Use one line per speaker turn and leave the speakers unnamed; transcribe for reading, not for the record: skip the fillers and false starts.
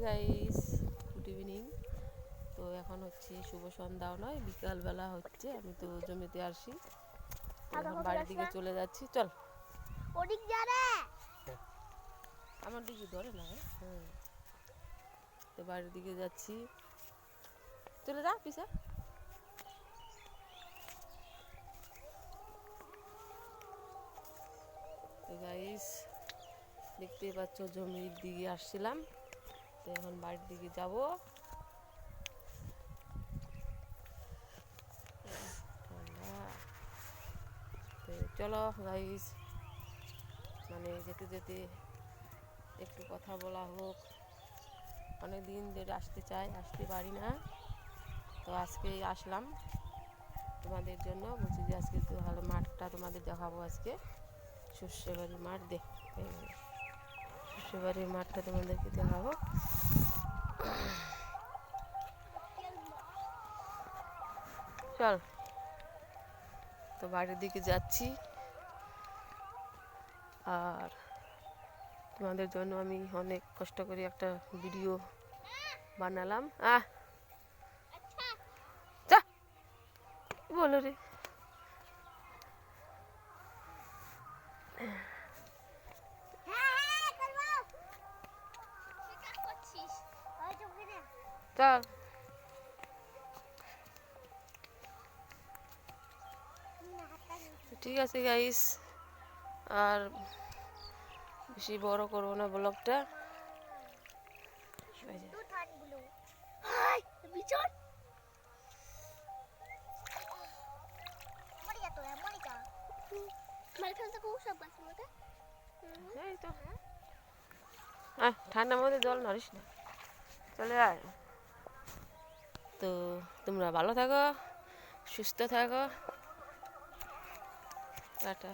Guys, good evening. তো এখন হচ্ছে শুভ সন্ধ্যাও নয়, বিকালবেলা হচ্ছে। আমি তো জমিতে আসি, এখন বাড়ির দিকে চলে যাচ্ছি। চল
ওদিক যা রে,
আমার দিকে ধরে না। হ্যাঁ, তো বাড়ির দিকে যাচ্ছি, চলে যা পিছা। তো গাইস, দেখতেই পাচ্ছ জমির দিকে আসছিলাম, তো এখন বাড়ির দিকে যাব। তো চলো গাইস, মানে যেতে যেতে একটু কথা বলা হোক। অনেক দিন ধরে আসতে চাই, আসতে পারি না, তো আজকেই আসলাম তোমাদের জন্য। বলছি যে আজকে তো ভালো মাঠটা তোমাদের দেখাবো। আজকে শস্যবাড়ির মাঠ শস্যবাড়ির মাঠটা তোমাদেরকে দেখাবো। চল, তো বাড়ির দিকে যাচ্ছি, আর তোমাদের জন্য আমি অনেক কষ্ট করে একটা ভিডিও বানালাম। যা বলো রে। চল, ঠিক আছে গাইস, আর বেশি বড় করবো না ব্লগটা। এই তো ঠান্ডার মধ্যে জল নারিস না, চলে আয়। তো তোমরা ভালো থাকো, সুস্থ থাকো, টাটা।